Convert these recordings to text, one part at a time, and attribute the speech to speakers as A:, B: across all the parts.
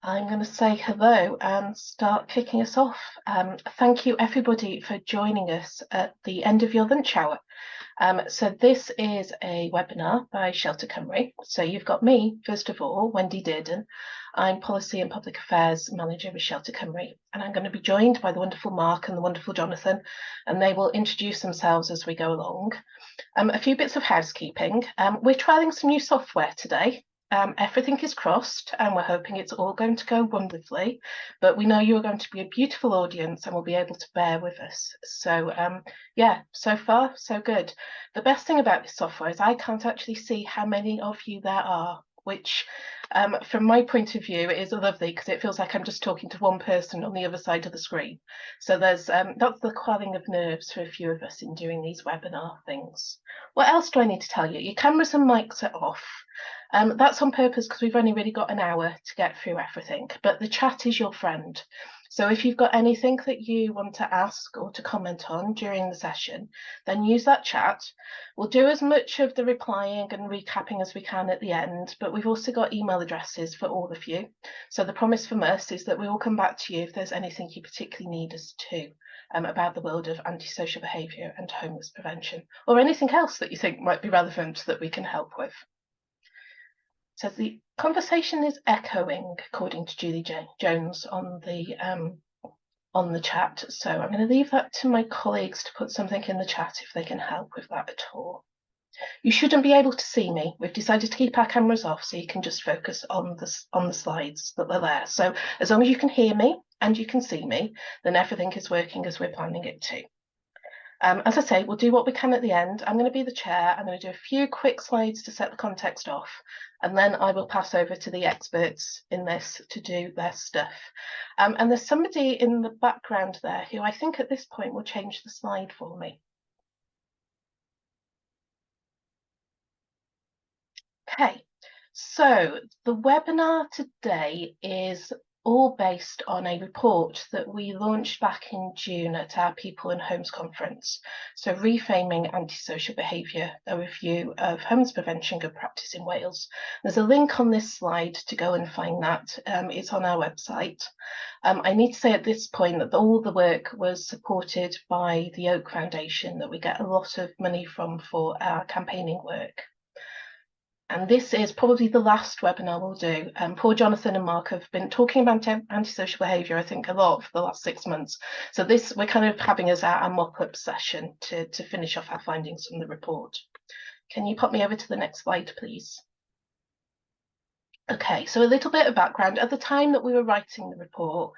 A: I'm going to say hello and start kicking us off. Thank you everybody for joining us at the end of your lunch hour. So this is a webinar by Shelter Cymru. So you've got me, first of all, Wendy Dearden. I'm Policy and Public Affairs Manager with Shelter Cymru, and I'm going to be joined by the wonderful Mark and the wonderful Jonathan, and they will introduce themselves as we go along. A few bits of housekeeping. We're trialling some new software today. Everything is crossed and we're hoping it's all going to go wonderfully, but we know you're going to be a beautiful audience and will be able to bear with us. So yeah, so far so good. The best thing about this software is I can't actually see how many of you there are, which from my point of view is lovely because it feels like I'm just talking to one person on the other side of the screen. So there's that's the quelling of nerves for a few of us in doing these webinar things. What else do I need to tell you? Your cameras and mics are off. That's on purpose because we've only really got an hour to get through everything, but the chat is your friend. So if you've got anything that you want to ask or to comment on during the session, then use that chat. We'll do as much of the replying and recapping as we can at the end, but we've also got email addresses for all of you. So the promise from us is that we will come back to you if there's anything you particularly need us to about the world of antisocial behaviour and homeless prevention, or anything else that you think might be relevant that we can help with. So the conversation is echoing, according to Julie Jones on the chat. So I'm going to leave that to my colleagues to put something in the chat if they can help with that at all. You shouldn't be able to see me. We've decided to keep our cameras off so you can just focus on the slides that are there. So as long as you can hear me and you can see me, then everything is working as we're planning it to. As I say, we'll do what we can at the end. I'm going to be the chair. I'm going to do a few quick slides to set the context off, and then I will pass over to the experts in this to do their stuff. And there's somebody in the background there who I think at this point will change the slide for me. Okay, so the webinar today is all based on a report that we launched back in June at our People in Homes conference. So Reframing Anti-Social Behaviour, a review of homeless prevention good practice in Wales. There's a link on this slide to go and find that. It's on our website. I need to say at this point that all the work was supported by the Oak Foundation that we get a lot of money from for our campaigning work. And this is probably the last webinar we'll do. Poor Jonathan and Mark have been talking about antisocial behaviour, I think, a lot for the last 6 months. So this, we're kind of having as our mock-up session to finish off our findings from the report. Can you pop me over to the next slide, please? Okay, so a little bit of background. At the time that we were writing the report,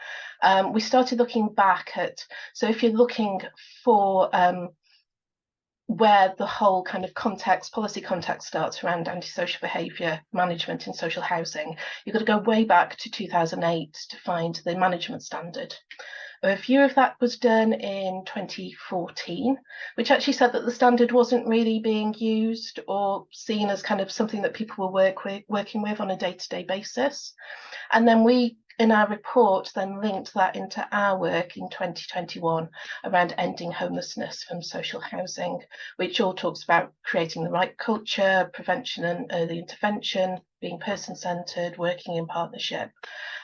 A: we started looking back at, so if you're looking for where the whole kind of policy context starts around antisocial behaviour management in social housing, you've got to go way back to 2008 to find the management standard. A review of that was done in 2014, which actually said that the standard wasn't really being used or seen as kind of something that people were working with on a day-to-day basis. And then we, in our report, then linked that into our work in 2021 around ending homelessness from social housing, which all talks about creating the right culture, prevention and early intervention, being person-centred, working in partnership,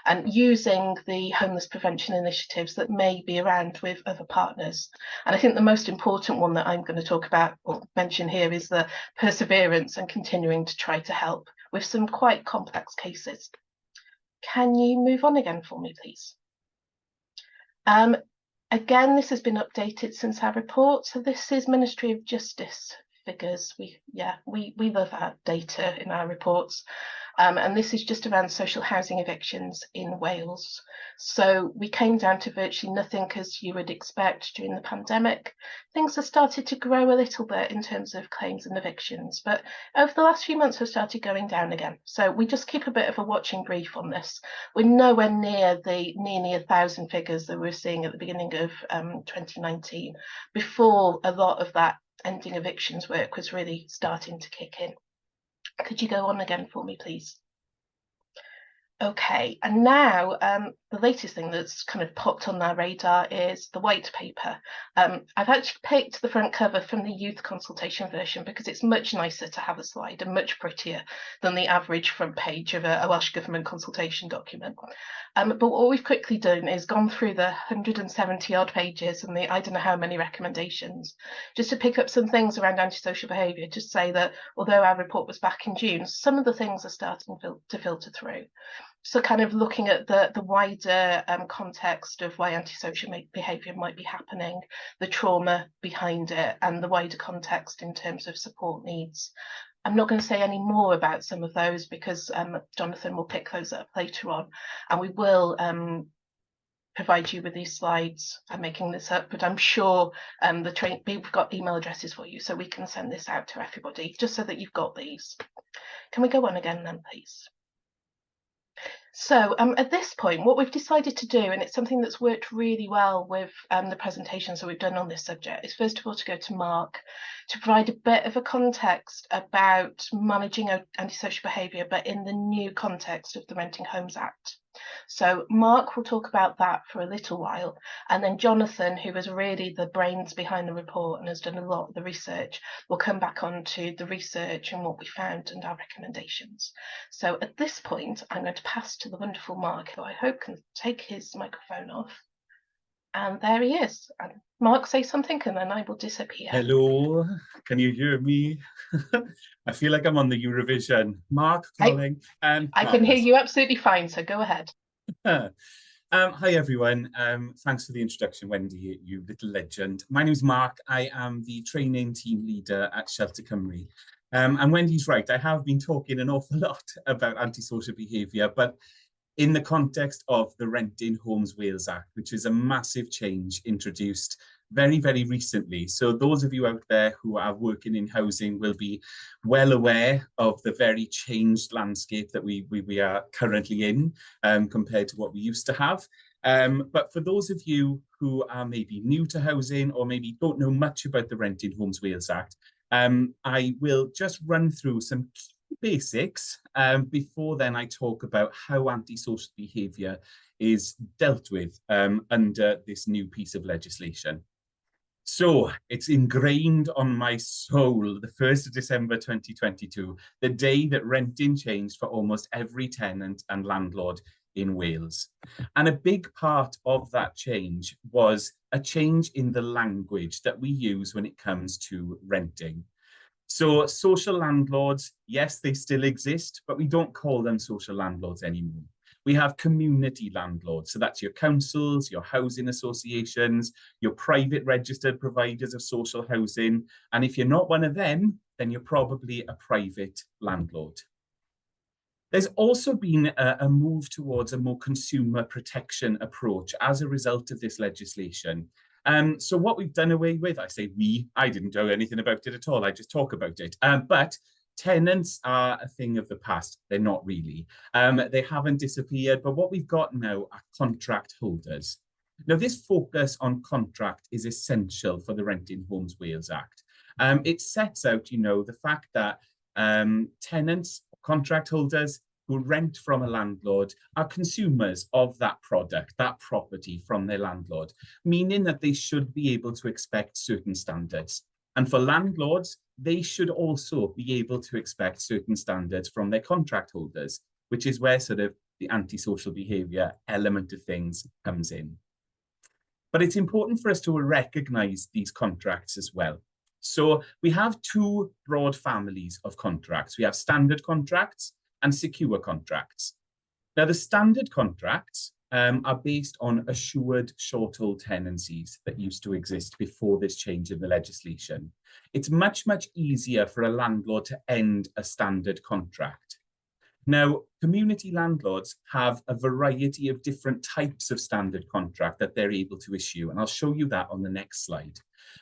A: and using the homeless prevention initiatives that may be around with other partners. And I think the most important one that I'm going to talk about or mention here is the perseverance and continuing to try to help with some quite complex cases. Can you move on again for me, please? Again, this has been updated since our report. So this is Ministry of Justice figures. We love our data in our reports. And this is just around social housing evictions in Wales. So we came down to virtually nothing, as you would expect during the pandemic. Things have started to grow a little bit in terms of claims and evictions, but over the last few months have started going down again. So we just keep a bit of a watching brief on this. We're nowhere near the nearly 1,000 figures that we were seeing at the beginning of 2019, before a lot of that ending evictions work was really starting to kick in. Could you go on again for me, please? Okay, and now the latest thing that's kind of popped on our radar is the white paper. I've actually picked the front cover from the youth consultation version because it's much nicer to have a slide and much prettier than the average front page of a Welsh Government consultation document. But what we've quickly done is gone through the 170 odd pages and the I don't know how many recommendations, just to pick up some things around antisocial behaviour, to say that although our report was back in June, some of the things are starting to filter through. So kind of looking at the wider context of why antisocial behaviour might be happening, the trauma behind it, and the wider context in terms of support needs. I'm not going to say any more about some of those because Jonathan will pick those up later on, and we will provide you with these slides. I'm making this up, but I'm sure we've got email addresses for you, so we can send this out to everybody, just so that you've got these. Can we go on again then, please? So at this point, what we've decided to do, and it's something that's worked really well with the presentations that we've done on this subject, is first of all to go to Mark to provide a bit of a context about managing antisocial behaviour, but in the new context of the Renting Homes Act. So Mark will talk about that for a little while, and then Jonathan, who is really the brains behind the report and has done a lot of the research, will come back on to the research and what we found and our recommendations. So at this point, I'm going to pass to the wonderful Mark, who I hope can take his microphone off. And there he is. And Mark, say something and then I will disappear.
B: Hello, can you hear me? I feel like I'm on the Eurovision. Mark calling.
A: I can hear you absolutely fine, so go ahead.
B: Hi everyone. Thanks for the introduction, Wendy, you little legend. My name is Mark. I am the training team leader at Shelter Cymru. And Wendy's right, I have been talking an awful lot about antisocial behaviour, but in the context of the Renting Homes Wales Act, which is a massive change introduced very, very recently. So those of you out there who are working in housing will be well aware of the very changed landscape that we are currently in compared to what we used to have. But for those of you who are maybe new to housing or maybe don't know much about the Renting Homes Wales Act, I will just run through some key basics before then I talk about how antisocial behaviour is dealt with under this new piece of legislation. So it's ingrained on my soul, the 1st of December 2022, the day that renting changed for almost every tenant and landlord in Wales. And a big part of that change was a change in the language that we use when it comes to renting. So social landlords, yes, they still exist, but we don't call them social landlords anymore. We have community landlords. So that's your councils, your housing associations, your private registered providers of social housing. And if you're not one of them, then you're probably a private landlord. There's also been a move towards a more consumer protection approach as a result of this legislation. So what we've done away with, I say we, I didn't do anything about it at all, I just talk about it. But tenants are a thing of the past, they're not really. They haven't disappeared, but what we've got now are contract holders. Now this focus on contract is essential for the Renting Homes Wales Act. It sets out, the fact that tenants, contract holders who rent from a landlord are consumers of that product, that property from their landlord, meaning that they should be able to expect certain standards. And for landlords, they should also be able to expect certain standards from their contract holders, which is where sort of the antisocial behaviour element of things comes in. But it's important for us to recognise these contracts as well. So we have two broad families of contracts. We have standard contracts and secure contracts. Now, the standard contracts are based on assured short-hold tenancies that used to exist before this change in the legislation. It's much, much easier for a landlord to end a standard contract. Now, community landlords have a variety of different types of standard contract that they're able to issue, and I'll show you that on the next slide.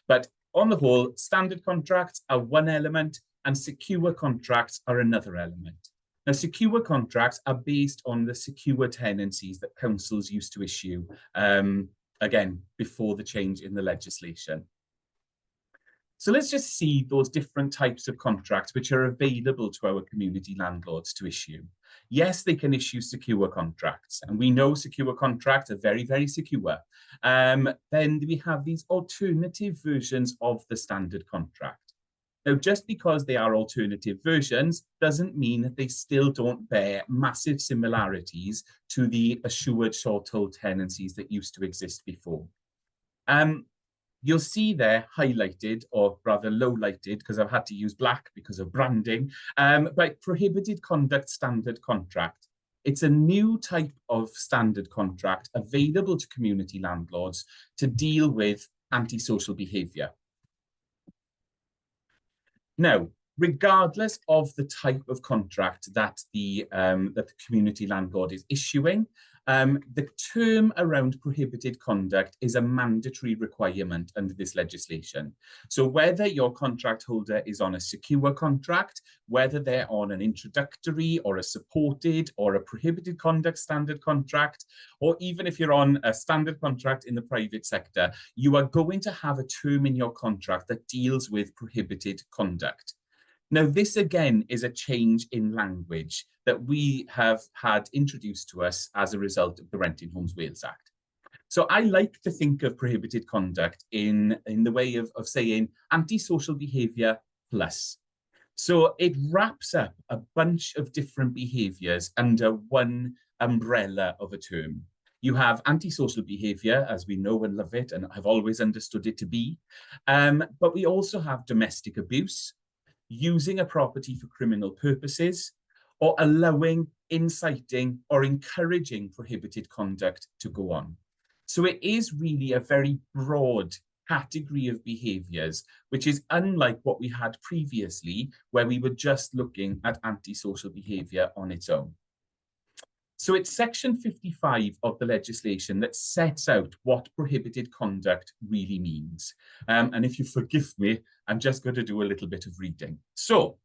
B: But on the whole, standard contracts are one element and secure contracts are another element. Now, secure contracts are based on the secure tenancies that councils used to issue, again, before the change in the legislation. So let's just see those different types of contracts which are available to our community landlords to issue. Yes, they can issue secure contracts, and we know secure contracts are very, very secure. Then we have these alternative versions of the standard contract. Now, just because they are alternative versions doesn't mean that they still don't bear massive similarities to the assured short-hold tenancies that used to exist before. You'll see there highlighted, or rather low-lighted, because I've had to use black because of branding, but prohibited conduct standard contract. It's a new type of standard contract available to community landlords to deal with antisocial behaviour. Now, regardless of the type of contract that the community landlord is issuing, the term around prohibited conduct is a mandatory requirement under this legislation. So whether your contract holder is on a secure contract, whether they're on an introductory or a supported or a prohibited conduct standard contract, or even if you're on a standard contract in the private sector, you are going to have a term in your contract that deals with prohibited conduct. Now, this again is a change in language that we have had introduced to us as a result of the Renting Homes Wales Act. So I like to think of prohibited conduct in the way of saying antisocial behaviour plus. So it wraps up a bunch of different behaviours under one umbrella of a term. You have antisocial behaviour, as we know and love it, and have always understood it to be. But we also have domestic abuse, using a property for criminal purposes, or allowing, inciting, or encouraging prohibited conduct to go on. So it is really a very broad category of behaviours, which is unlike what we had previously, where we were just looking at antisocial behaviour on its own. So it's section 55 of the legislation that sets out what prohibited conduct really means. And if you forgive me, I'm just going to do a little bit of reading. So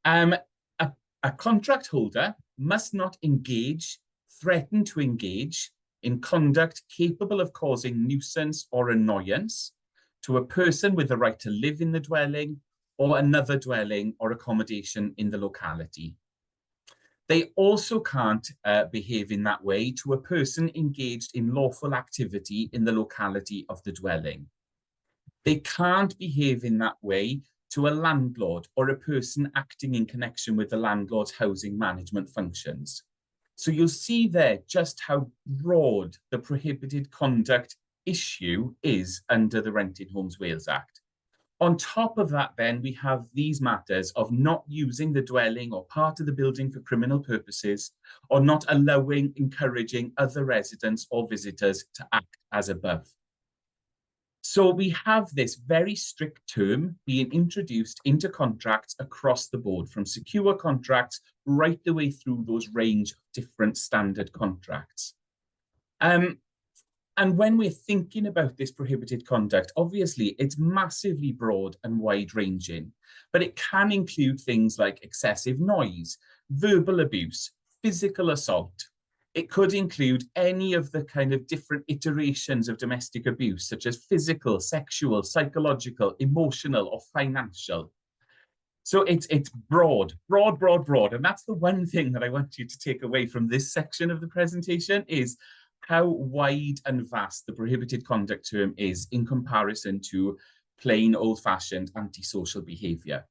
B: a contract holder must not engage, threaten to engage in conduct capable of causing nuisance or annoyance to a person with the right to live in the dwelling or another dwelling or accommodation in the locality. They also can't behave in that way to a person engaged in lawful activity in the locality of the dwelling. They can't behave in that way to a landlord or a person acting in connection with the landlord's housing management functions. So you'll see there just how broad the prohibited conduct issue is under the Renting Homes Wales Act. On top of that, then, we have these matters of not using the dwelling or part of the building for criminal purposes, or not allowing, encouraging other residents or visitors to act as above. So we have this very strict term being introduced into contracts across the board, from secure contracts right the way through those range of different standard contracts. And when we're thinking about this prohibited conduct, obviously it's massively broad and wide-ranging, but it can include things like excessive noise, verbal abuse, physical assault. It could include any of the kind of different iterations of domestic abuse, such as physical, sexual, psychological, emotional, or financial. So it's broad. And that's the one thing that I want you to take away from this section of the presentation, is how wide and vast the prohibited conduct term is in comparison to plain old-fashioned antisocial behaviour.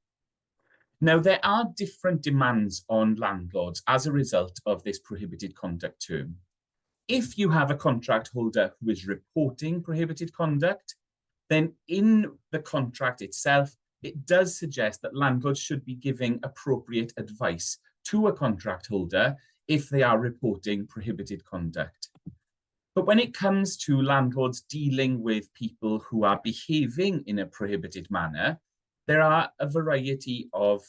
B: Now, there are different demands on landlords as a result of this prohibited conduct term. If you have a contract holder who is reporting prohibited conduct, then in the contract itself, it does suggest that landlords should be giving appropriate advice to a contract holder if they are reporting prohibited conduct. But when it comes to landlords dealing with people who are behaving in a prohibited manner, there are a variety of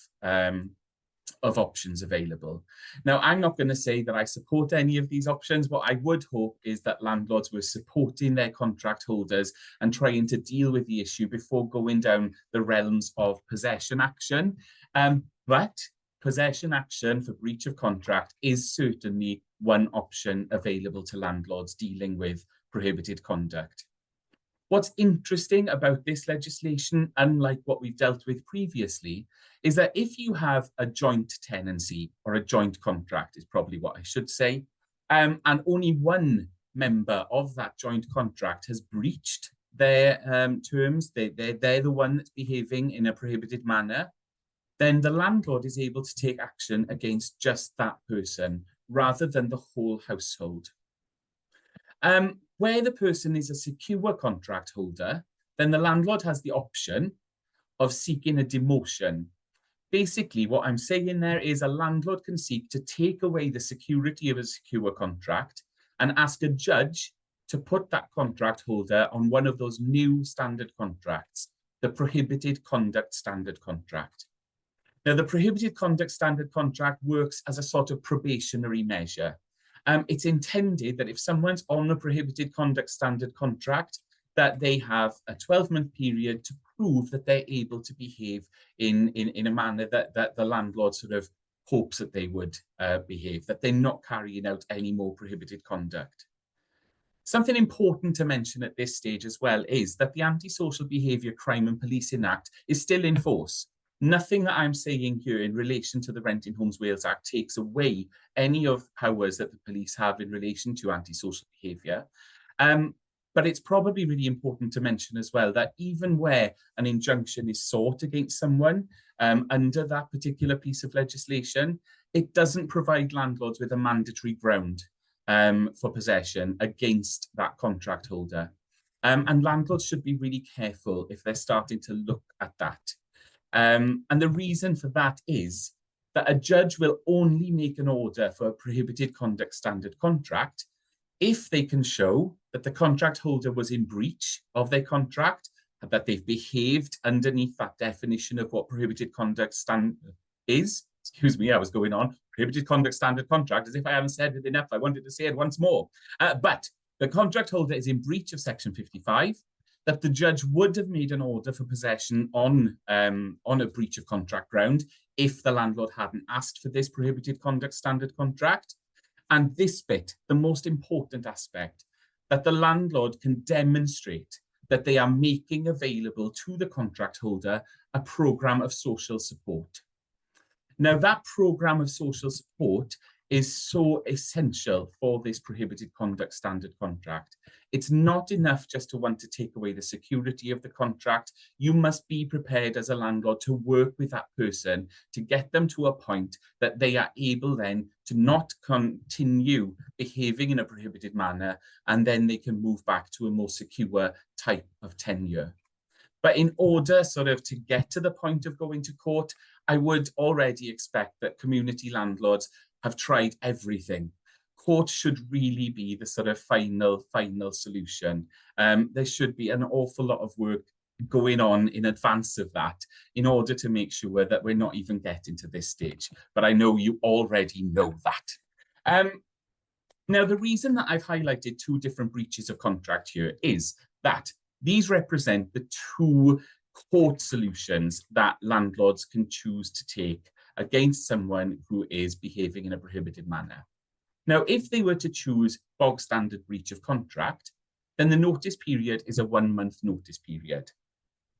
B: options available. Now, I'm not going to say that I support any of these options. What I would hope is that landlords were supporting their contract holders and trying to deal with the issue before going down the realms of possession action. But possession action for breach of contract is certainly one option available to landlords dealing with prohibited conduct. What's interesting about this legislation, unlike what we've dealt with previously, is that if you have a joint tenancy, or a joint contract is probably what I should say, and only one member of that joint contract has breached their terms, they're the one that's behaving in a prohibited manner, then the landlord is able to take action against just that person rather than the whole household. Where the person is a secure contract holder, then the landlord has the option of seeking a demotion. Basically, what I'm saying there is a landlord can seek to take away the security of a secure contract and ask a judge to put that contract holder on one of those new standard contracts, the prohibited conduct standard contract. Now, the prohibited conduct standard contract works as a sort of probationary measure. It's intended that if someone's on a prohibited conduct standard contract, that they have a 12-month period to prove that they're able to behave in a manner that the landlord sort of hopes that they would behave, that they're not carrying out any more prohibited conduct. Something important to mention at this stage as well is that the Anti-Social Behaviour Crime and Policing Act is still in force. Nothing that I'm saying here in relation to the Renting Homes Wales Act takes away any of powers that the police have in relation to antisocial behaviour. But it's probably really important to mention as well that even where an injunction is sought against someone under that particular piece of legislation, it doesn't provide landlords with a mandatory ground for possession against that contract holder. And landlords should be really careful if they're starting to look at that. And the reason for that is that a judge will only make an order for a prohibited conduct standard contract if they can show that the contract holder was in breach of their contract, that they've behaved underneath that definition of what prohibited conduct standard is. Excuse me, I was going on. Prohibited conduct standard contract, as if I haven't said it enough. I wanted to say it once more. But the contract holder is in breach of Section 55, that the judge would have made an order for possession on a breach of contract ground if the landlord hadn't asked for this prohibited conduct standard contract. And this bit, the most important aspect, that the landlord can demonstrate that they are making available to the contract holder a programme of social support. Now, that programme of social support is so essential for this prohibited conduct standard contract. It's not enough just to want to take away the security of the contract. You must be prepared as a landlord to work with that person to get them to a point that they are able then to not continue behaving in a prohibited manner, and then they can move back to a more secure type of tenure. But in order sort of to get to the point of going to court, I would already expect that community landlords have tried everything. Court should really be the sort of final solution. There should be an awful lot of work going on in advance of that in order to make sure that we're not even getting to this stage. But I know you already know that. Now, the reason that I've highlighted two different breaches of contract here is that these represent the two court solutions that landlords can choose to take against someone who is behaving in a prohibited manner. Now, if they were to choose bog standard breach of contract, then the notice period is a 1 month notice period.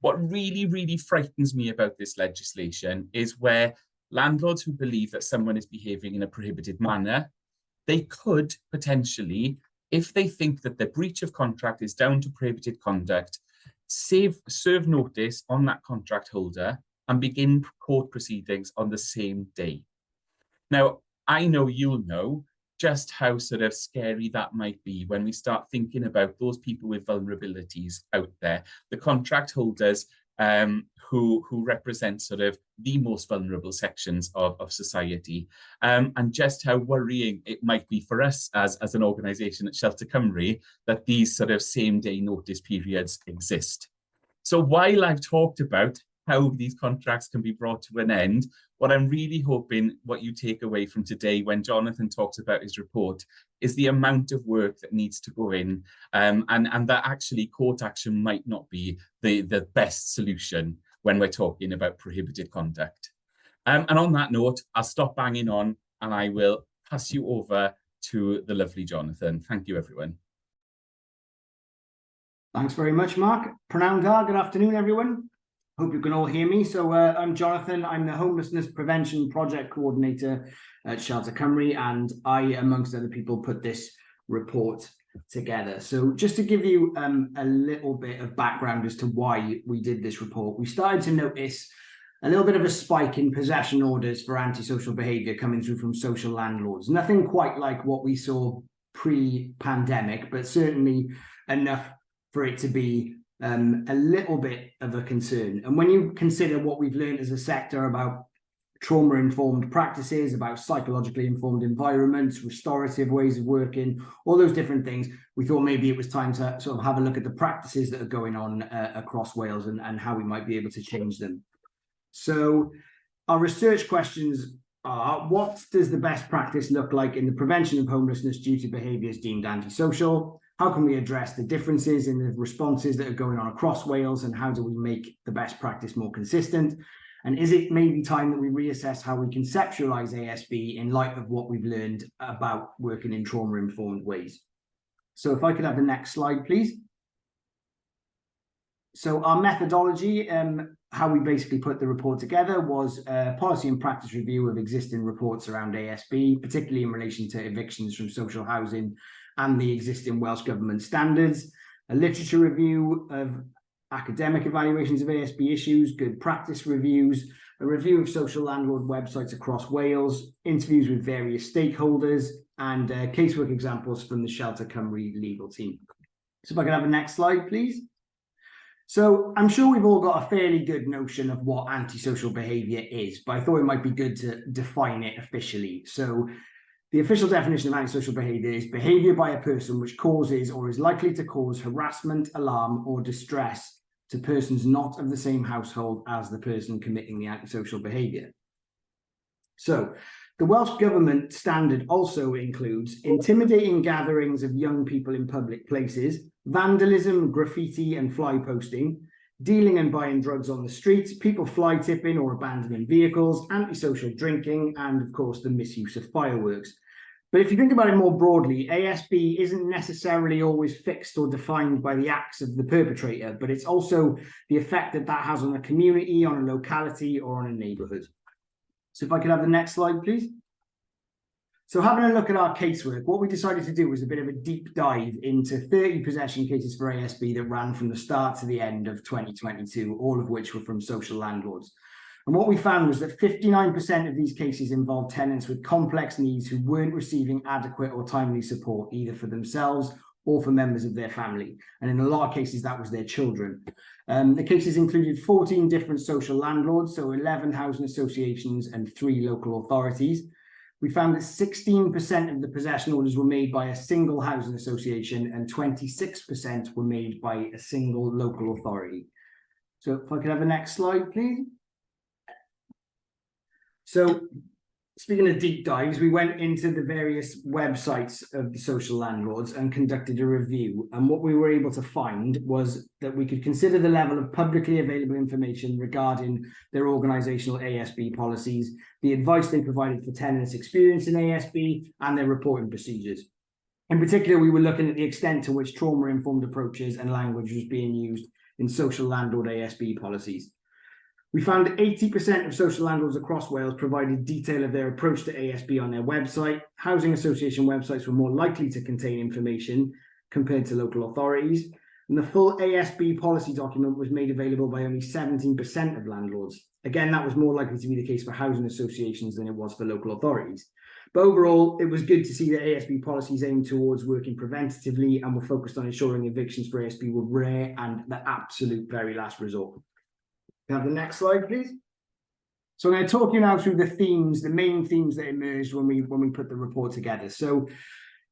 B: What really, really frightens me about this legislation is where landlords who believe that someone is behaving in a prohibited manner, they could potentially, if they think that the breach of contract is down to prohibited conduct, serve notice on that contract holder and begin court proceedings on the same day. Now, I know you'll know just how sort of scary that might be when we start thinking about those people with vulnerabilities out there, the contract holders who represent sort of the most vulnerable sections of society, and just how worrying it might be for us as an organisation at Shelter Cymru that these sort of same-day notice periods exist. So while I've talked about how these contracts can be brought to an end, what I'm really hoping what you take away from today when Jonathan talks about his report is the amount of work that needs to go in, and that actually court action might not be the best solution when we're talking about prohibited conduct. And on that note, I'll stop banging on and I will pass you over to the lovely Jonathan. Thank you, everyone.
C: Thanks very much, Mark. Pranam Gar, good afternoon, everyone. Hope you can all hear me. So I'm Jonathan. I'm the Homelessness Prevention Project Coordinator at Shelter Cymru, and I, amongst other people, put this report together. So just to give you a little bit of background as to why we did this report, we started to notice a little bit of a spike in possession orders for antisocial behaviour coming through from social landlords. Nothing quite like what we saw pre-pandemic, but certainly enough for it to be a little bit of a concern. And when you consider what we've learned as a sector about trauma-informed practices, about psychologically informed environments, restorative ways of working, all those different things, we thought maybe it was time to sort of have a look at the practices that are going on across Wales and how we might be able to change them. So our research questions are: what does the best practice look like in the prevention of homelessness due to behaviours deemed antisocial? How can we address the differences in the responses that are going on across Wales, and how do we make the best practice more consistent? And is it maybe time that we reassess how we conceptualise ASB in light of what we've learned about working in trauma-informed ways? So if I could have the next slide, please. So our methodology, how we basically put the report together, was a policy and practice review of existing reports around ASB, particularly in relation to evictions from social housing and the existing Welsh Government standards, a literature review of academic evaluations of ASB issues, good practice reviews, a review of social landlord websites across Wales, interviews with various stakeholders, and casework examples from the Shelter Cymru legal team. So if I could have the next slide, please. So I'm sure we've all got a fairly good notion of what antisocial behaviour is, but I thought it might be good to define it officially. So the official definition of antisocial behaviour is behaviour by a person which causes or is likely to cause harassment, alarm, or distress to persons not of the same household as the person committing the antisocial behaviour. So the Welsh Government standard also includes intimidating gatherings of young people in public places, vandalism, graffiti and fly posting, dealing and buying drugs on the streets, people fly tipping or abandoning vehicles, antisocial drinking, and of course the misuse of fireworks. But if you think about it more broadly, ASB isn't necessarily always fixed or defined by the acts of the perpetrator, but it's also the effect that that has on a community, on a locality, or on a neighbourhood. So if I could have the next slide, please. So having a look at our casework, what we decided to do was a bit of a deep dive into 30 possession cases for ASB that ran from the start to the end of 2022, all of which were from social landlords. And what we found was that 59% of these cases involved tenants with complex needs who weren't receiving adequate or timely support, either for themselves or for members of their family. And in a lot of cases, that was their children. The cases included 14 different social landlords, so 11 housing associations and 3 local authorities. We found that 16% of the possession orders were made by a single housing association and 26% were made by a single local authority. So if I could have the next slide, please. So speaking of deep dives, we went into the various websites of the social landlords and conducted a review. And what we were able to find was that we could consider the level of publicly available information regarding their organisational ASB policies, the advice they provided for tenants experienced in ASB, and their reporting procedures. In particular, we were looking at the extent to which trauma-informed approaches and language was being used in social landlord ASB policies. We found that 80% of social landlords across Wales provided detail of their approach to ASB on their website. Housing association websites were more likely to contain information compared to local authorities. And the full ASB policy document was made available by only 17% of landlords. Again, that was more likely to be the case for housing associations than it was for local authorities. But overall, it was good to see that ASB policies aimed towards working preventatively and were focused on ensuring evictions for ASB were rare and the absolute very last resort. Can I have the next slide, please? So I'm going to talk you now through the themes, the main themes that emerged when we put the report together. So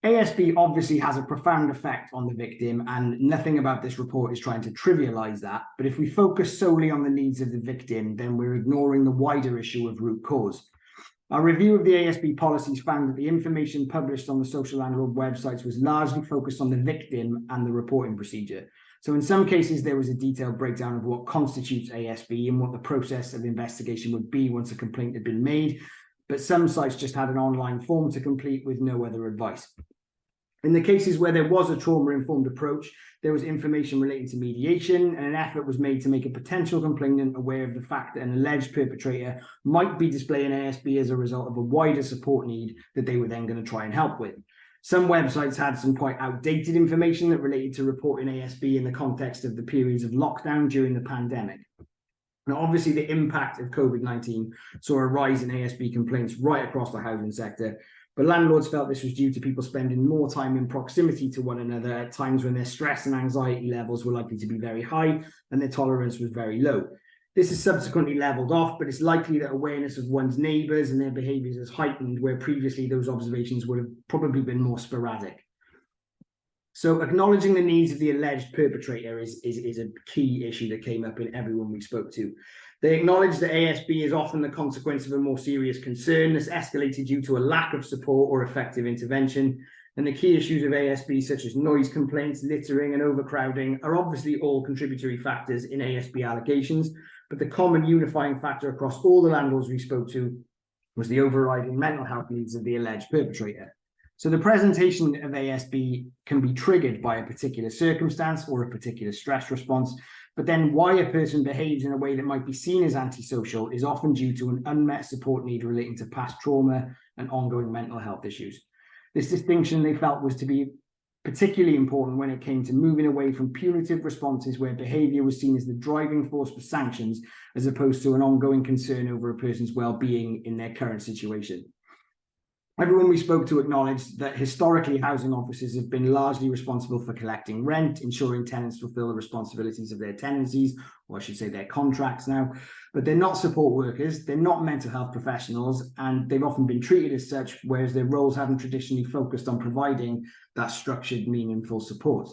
C: ASB obviously has a profound effect on the victim, and nothing about this report is trying to trivialize that. But if we focus solely on the needs of the victim, then we're ignoring the wider issue of root cause. Our review of the ASB policies found that the information published on the social landlord websites was largely focused on the victim and the reporting procedure. So in some cases, there was a detailed breakdown of what constitutes ASB and what the process of investigation would be once a complaint had been made, but some sites just had an online form to complete with no other advice. In the cases where there was a trauma-informed approach, there was information relating to mediation, and an effort was made to make a potential complainant aware of the fact that an alleged perpetrator might be displaying ASB as a result of a wider support need that they were then going to try and help with. Some websites had some quite outdated information that related to reporting ASB in the context of the periods of lockdown during the pandemic. Now, obviously, the impact of COVID-19 saw a rise in ASB complaints right across the housing sector, but landlords felt this was due to people spending more time in proximity to one another at times when their stress and anxiety levels were likely to be very high and their tolerance was very low. This is subsequently levelled off, but it's likely that awareness of one's neighbours and their behaviours has heightened, where previously those observations would have probably been more sporadic. So acknowledging the needs of the alleged perpetrator is a key issue that came up in everyone we spoke to. They acknowledge that ASB is often the consequence of a more serious concern that's escalated due to a lack of support or effective intervention. And the key issues of ASB, such as noise complaints, littering, and overcrowding, are obviously all contributory factors in ASB allegations. But the common unifying factor across all the landlords we spoke to was the overriding mental health needs of the alleged perpetrator. So the presentation of ASB can be triggered by a particular circumstance or a particular stress response, but then why a person behaves in a way that might be seen as antisocial is often due to an unmet support need relating to past trauma and ongoing mental health issues. This distinction they felt was to be particularly important when it came to moving away from punitive responses where behaviour was seen as the driving force for sanctions, as opposed to an ongoing concern over a person's well-being in their current situation. Everyone we spoke to acknowledged that historically housing officers have been largely responsible for collecting rent, ensuring tenants fulfil the responsibilities of their tenancies, or I should say their contracts now, but they're not support workers, they're not mental health professionals, and they've often been treated as such, whereas their roles haven't traditionally focused on providing that structured, meaningful support.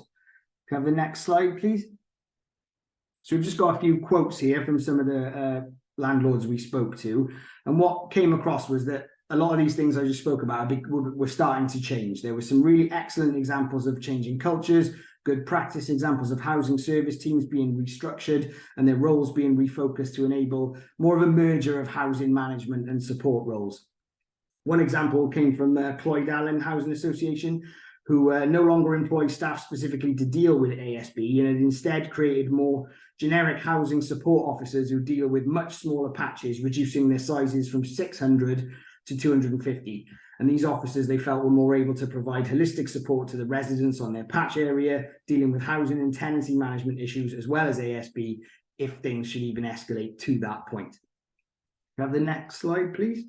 C: Can I have the next slide, please? So we've just got a few quotes here from some of the landlords we spoke to, and what came across was that a lot of these things I just spoke about were starting to change. There were some really excellent examples of changing cultures, good practice examples of housing service teams being restructured and their roles being refocused to enable more of a merger of housing management and support roles. One example came from Clwyd Allen Housing Association, who no longer employs staff specifically to deal with ASB and had instead created more generic housing support officers who deal with much smaller patches, reducing their sizes from 600 to 250. And these officers, they felt, were more able to provide holistic support to the residents on their patch area, dealing with housing and tenancy management issues, as well as ASB, if things should even escalate to that point. Can I have the next slide, please?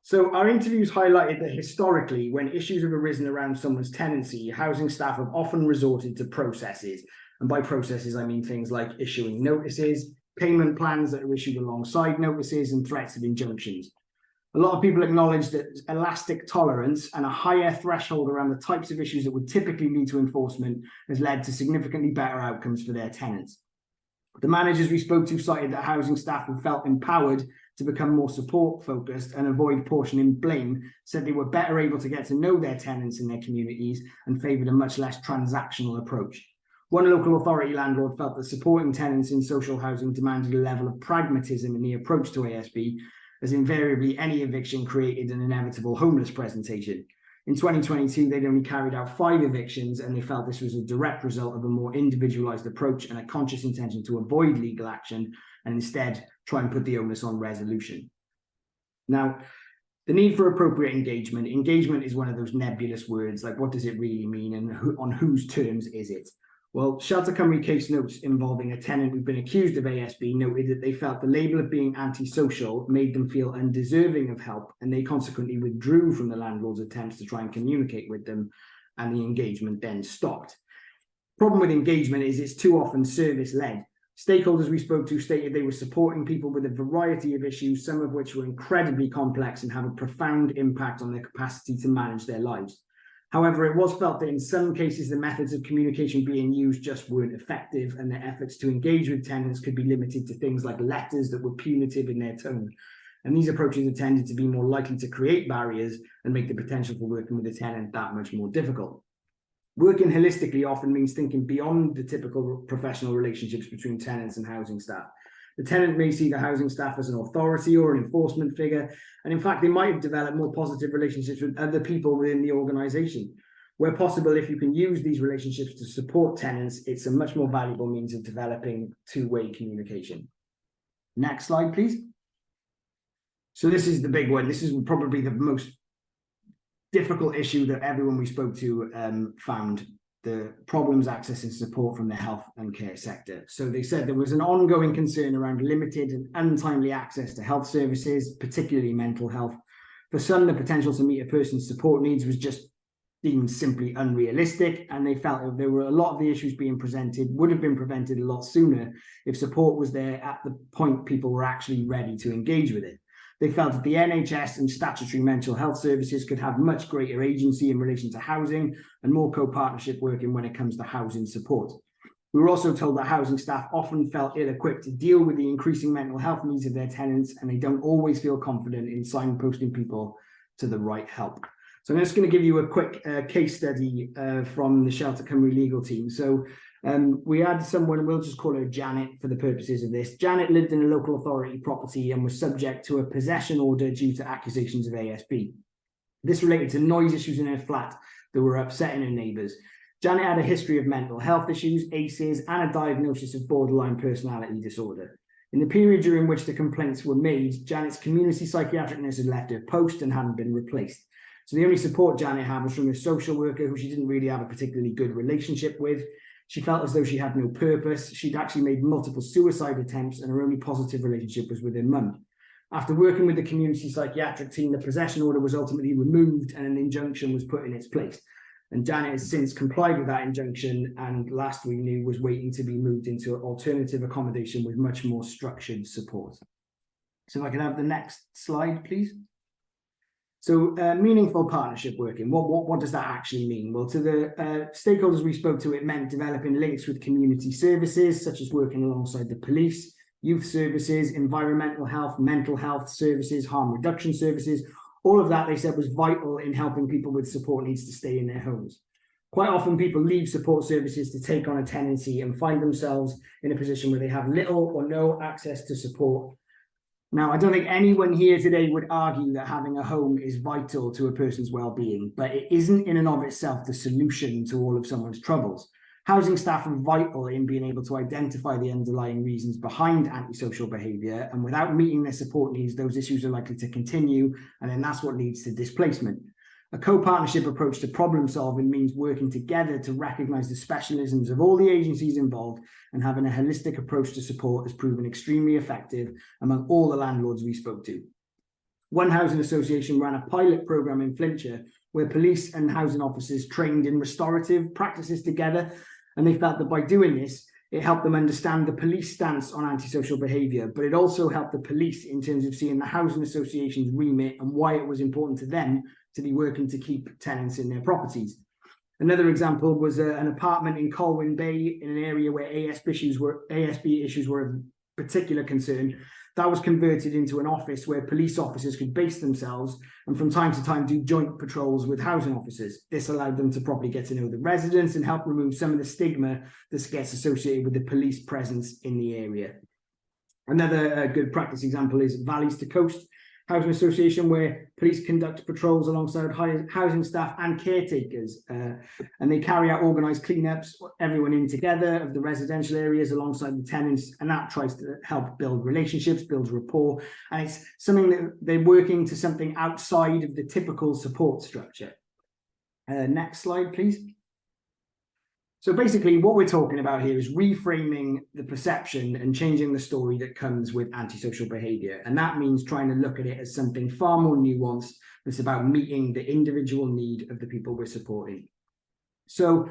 C: So our interviews highlighted that historically, when issues have arisen around someone's tenancy, housing staff have often resorted to processes. And by processes, I mean things like issuing notices, payment plans that are issued alongside notices, and threats of injunctions. A lot of people acknowledge that elastic tolerance and a higher threshold around the types of issues that would typically lead to enforcement has led to significantly better outcomes for their tenants. The managers we spoke to cited that housing staff who felt empowered to become more support focused and avoid portioning blame said they were better able to get to know their tenants in their communities and favoured a much less transactional approach. One local authority landlord felt that supporting tenants in social housing demanded a level of pragmatism in the approach to ASB, as invariably any eviction created an inevitable homeless presentation. In 2022, they'd only carried out 5 evictions, and they felt this was a direct result of a more individualised approach and a conscious intention to avoid legal action and instead try and put the onus on resolution. Now, the need for appropriate engagement. Engagement is one of those nebulous words, like what does it really mean and on whose terms is it? Well, Shelter Cymru case notes involving a tenant who'd been accused of ASB noted that they felt the label of being antisocial made them feel undeserving of help, and they consequently withdrew from the landlord's attempts to try and communicate with them, and the engagement then stopped. Problem with engagement is it's too often service-led. Stakeholders we spoke to stated they were supporting people with a variety of issues, some of which were incredibly complex and have a profound impact on their capacity to manage their lives. However, it was felt that in some cases, the methods of communication being used just weren't effective, and their efforts to engage with tenants could be limited to things like letters that were punitive in their tone. And these approaches are tended to be more likely to create barriers and make the potential for working with a tenant that much more difficult. Working holistically often means thinking beyond the typical professional relationships between tenants and housing staff. The tenant may see the housing staff as an authority or an enforcement figure, and in fact, they might have developed more positive relationships with other people within the organisation. Where possible, if you can use these relationships to support tenants, it's a much more valuable means of developing two-way communication. Next slide, please. So this is the big one. This is probably the most difficult issue that everyone we spoke to found, the problems accessing support from the health and care sector. So they said there was an ongoing concern around limited and untimely access to health services, particularly mental health. For some, the potential to meet a person's support needs was just deemed simply unrealistic, and they felt that there were a lot of the issues being presented would have been prevented a lot sooner if support was there at the point people were actually ready to engage with it. They felt that the NHS and statutory mental health services could have much greater agency in relation to housing and more co-partnership working when it comes to housing support. We were also told that housing staff often felt ill-equipped to deal with the increasing mental health needs of their tenants, and they don't always feel confident in signposting people to the right help. So I'm just going to give you a quick case study from the Shelter Cymru legal team. So we had someone, we'll just call her Janet for the purposes of this. Janet lived in a local authority property and was subject to a possession order due to accusations of ASB. This related to noise issues in her flat that were upsetting her neighbours. Janet had a history of mental health issues, ACEs, and a diagnosis of borderline personality disorder. In the period during which the complaints were made, Janet's community psychiatric nurse had left her post and hadn't been replaced. So the only support Janet had was from a social worker who she didn't really have a particularly good relationship with. She felt as though she had no purpose. She'd actually made multiple suicide attempts, and her only positive relationship was with her mum. After working with the community psychiatric team, the possession order was ultimately removed and an injunction was put in its place. And Janet has since complied with that injunction, and last we knew was waiting to be moved into alternative accommodation with much more structured support. So if I can have the next slide, please. So meaningful partnership working, what does that actually mean? Well, to the stakeholders we spoke to, it meant developing links with community services, such as working alongside the police, youth services, environmental health, mental health services, harm reduction services. All of that, they said, was vital in helping people with support needs to stay in their homes. Quite often people leave support services to take on a tenancy and find themselves in a position where they have little or no access to support. Now, I don't think anyone here today would argue that having a home is vital to a person's well-being, but it isn't in and of itself the solution to all of someone's troubles. Housing staff are vital in being able to identify the underlying reasons behind antisocial behaviour, and without meeting their support needs, those issues are likely to continue, and then that's what leads to displacement. A co-partnership approach to problem solving means working together to recognise the specialisms of all the agencies involved, and having a holistic approach to support has proven extremely effective among all the landlords we spoke to. One housing association ran a pilot programme in Flintshire where police and housing officers trained in restorative practices together, and they felt that by doing this, it helped them understand the police stance on antisocial behaviour, but it also helped the police in terms of seeing the housing association's remit and why it was important to them to be working to keep tenants in their properties. Another example was an apartment in Colwyn Bay in an area where ASB issues were of particular concern. That was converted into an office where police officers could base themselves and from time to time do joint patrols with housing officers. This allowed them to properly get to know the residents and help remove some of the stigma that gets associated with the police presence in the area. Another good practice example is Valleys to Coast Housing Association, where police conduct patrols alongside housing staff and caretakers, and they carry out organised cleanups, everyone in together of the residential areas alongside the tenants, and that tries to help build relationships, build rapport, and it's something that they're working to something outside of the typical support structure. Next slide, please. So basically what we're talking about here is reframing the perception and changing the story that comes with antisocial behaviour. And that means trying to look at it as something far more nuanced that's about meeting the individual need of the people we're supporting. So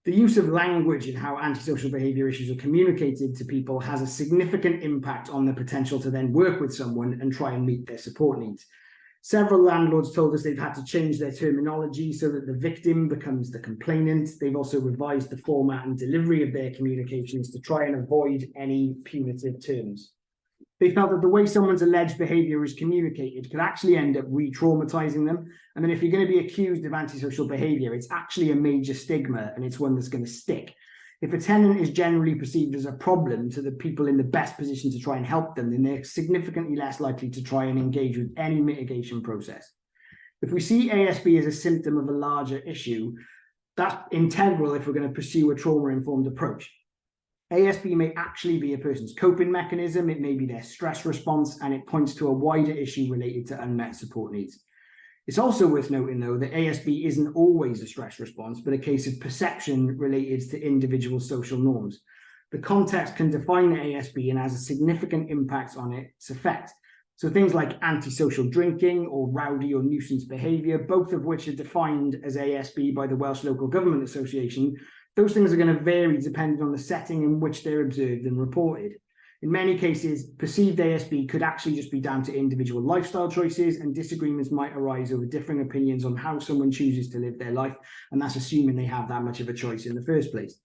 C: the use of language and how antisocial behaviour issues are communicated to people has a significant impact on the potential to then work with someone and try and meet their support needs. Several landlords told us they've had to change their terminology so that the victim becomes the complainant. They've also revised the format and delivery of their communications to try and avoid any punitive terms. They felt that the way someone's alleged behaviour is communicated could actually end up re-traumatising them. And then if you're going to be accused of antisocial behaviour, it's actually a major stigma and it's one that's going to stick. If a tenant is generally perceived as a problem to the people in the best position to try and help them, then they're significantly less likely to try and engage with any mitigation process. If we see ASB as a symptom of a larger issue, that's integral if we're going to pursue a trauma-informed approach. ASB may actually be a person's coping mechanism, it may be their stress response, and it points to a wider issue related to unmet support needs. It's also worth noting, though, that ASB isn't always a stress response, but a case of perception related to individual social norms. The context can define ASB and has a significant impact on its effect. So things like antisocial drinking or rowdy or nuisance behaviour, both of which are defined as ASB by the Welsh Local Government Association, those things are going to vary depending on the setting in which they're observed and reported. In many cases, perceived ASB could actually just be down to individual lifestyle choices, and disagreements might arise over differing opinions on how someone chooses to live their life, and that's assuming they have that much of a choice in the first place.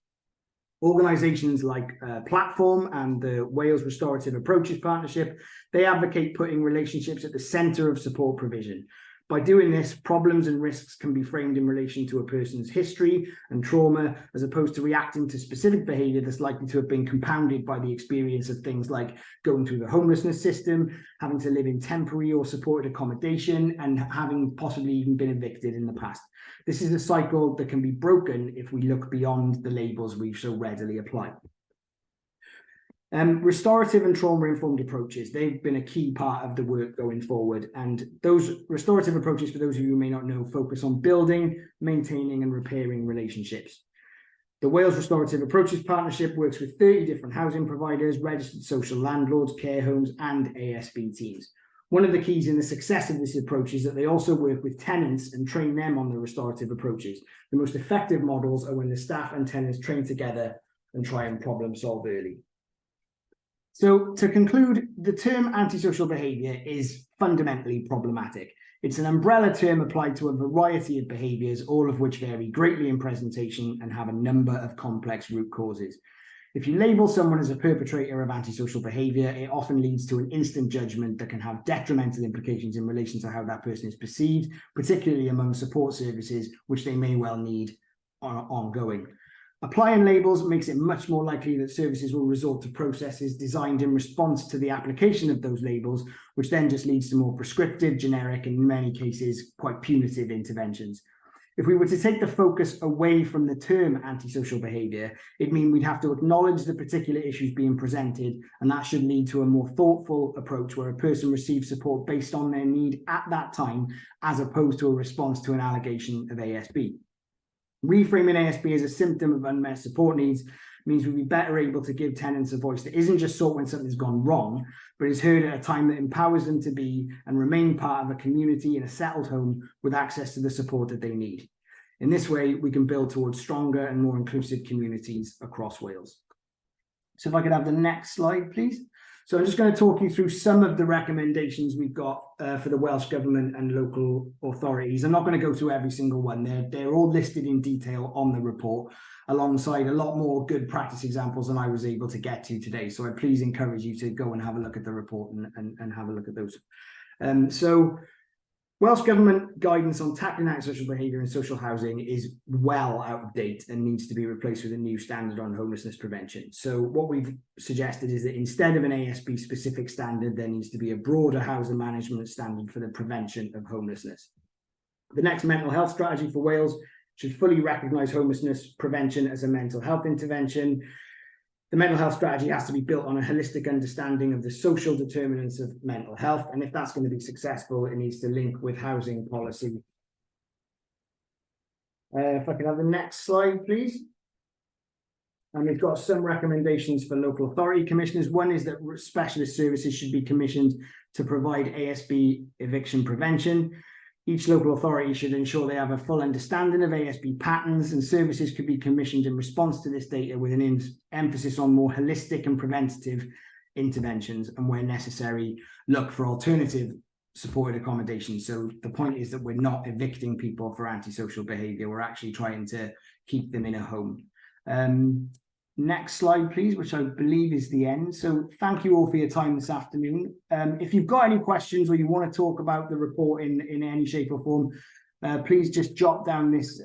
C: Organisations like Platform and the Wales Restorative Approaches Partnership, they advocate putting relationships at the centre of support provision. By doing this, problems and risks can be framed in relation to a person's history and trauma, as opposed to reacting to specific behaviour that's likely to have been compounded by the experience of things like going through the homelessness system, having to live in temporary or supported accommodation, and having possibly even been evicted in the past. This is a cycle that can be broken if we look beyond the labels we so readily apply. Restorative and trauma-informed approaches, they've been a key part of the work going forward. And those restorative approaches, for those of you who may not know, focus on building, maintaining and repairing relationships. The Wales Restorative Approaches Partnership works with 30 different housing providers, registered social landlords, care homes and ASB teams. One of the keys in the success of this approach is that they also work with tenants and train them on the restorative approaches. The most effective models are when the staff and tenants train together and try and problem solve early. So to conclude, the term antisocial behaviour is fundamentally problematic. It's an umbrella term applied to a variety of behaviours, all of which vary greatly in presentation and have a number of complex root causes. If you label someone as a perpetrator of antisocial behaviour, it often leads to an instant judgment that can have detrimental implications in relation to how that person is perceived, particularly among support services, which they may well need ongoing. Applying labels makes it much more likely that services will resort to processes designed in response to the application of those labels, which then just leads to more prescriptive, generic, and in many cases, quite punitive interventions. If we were to take the focus away from the term antisocial behaviour, it'd mean we'd have to acknowledge the particular issues being presented, and that should lead to a more thoughtful approach where a person receives support based on their need at that time, as opposed to a response to an allegation of ASB. Reframing ASB as a symptom of unmet support needs means we'll be better able to give tenants a voice that isn't just sought when something's gone wrong, but is heard at a time that empowers them to be and remain part of a community in a settled home with access to the support that they need. In this way, we can build towards stronger and more inclusive communities across Wales. So if I could have the next slide, please. So I'm just going to talk you through some of the recommendations we've got for the Welsh Government and local authorities. I'm not going to go through every single one. They're all listed in detail on the report, alongside a lot more good practice examples than I was able to get to today. So I please encourage you to go and have a look at the report and have a look at those. So Welsh Government guidance on tackling antisocial behaviour in social housing is well out of date and needs to be replaced with a new standard on homelessness prevention. So what we've suggested is that instead of an ASB specific standard, there needs to be a broader housing management standard for the prevention of homelessness. The next mental health strategy for Wales should fully recognise homelessness prevention as a mental health intervention. The mental health strategy has to be built on a holistic understanding of the social determinants of mental health. And if that's going to be successful, it needs to link with housing policy. If I could have the next slide, please. And we've got some recommendations for local authority commissioners. One is that specialist services should be commissioned to provide ASB eviction prevention. Each local authority should ensure they have a full understanding of ASB patterns, and services could be commissioned in response to this data with an emphasis on more holistic and preventative interventions, and where necessary, look for alternative supported accommodation. So the point is that we're not evicting people for antisocial behaviour, we're actually trying to keep them in a home. Next slide, please, which I believe is the end. So thank you all for your time this afternoon. If you've got any questions or you want to talk about the report in any shape or form, please just jot down this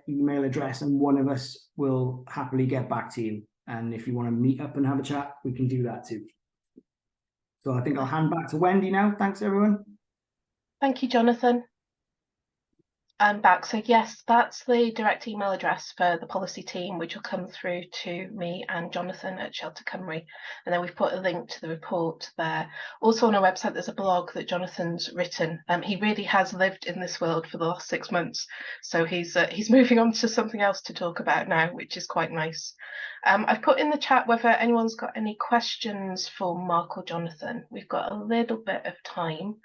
C: email address and one of us will happily get back to you. And if you want to meet up and have a chat, we can do that too. So I think I'll hand back to Wendy now. Thanks, everyone.
A: Thank you, Jonathan. I'm back. So yes, that's the direct email address for the policy team, which will come through to me and Jonathan at Shelter Cymru. And then we've put a link to the report there. Also on our website, there's a blog that Jonathan's written. He really has lived in this world for the last 6 months. So he's moving on to something else to talk about now, which is quite nice. I've put in the chat whether anyone's got any questions for Mark or Jonathan. We've got a little bit of time.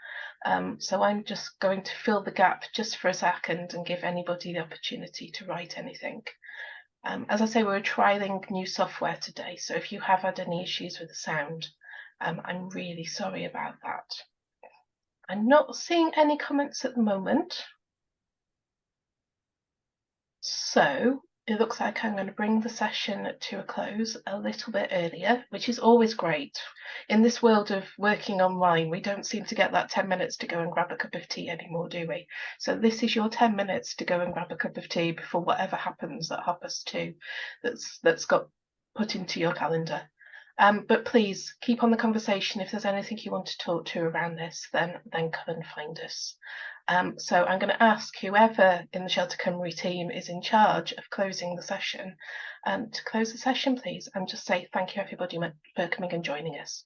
A: So I'm just going to fill the gap just for a second and give anybody the opportunity to write anything. As I say, we're trialing new software today, so if you have had any issues with the sound, I'm really sorry about that. I'm not seeing any comments at the moment. So it looks like I'm going to bring the session to a close a little bit earlier, which is always great. In this world of working online, we don't seem to get that 10 minutes to go and grab a cup of tea anymore, do we? So this is your 10 minutes to go and grab a cup of tea before whatever happens at 2:30 that's got put into your calendar. But please keep on the conversation. If there's anything you want to talk to around this, then come and find us. So I'm going to ask whoever in the Shelter Cymru team is in charge of closing the session to close the session, please, and just say thank you everybody for coming and joining us.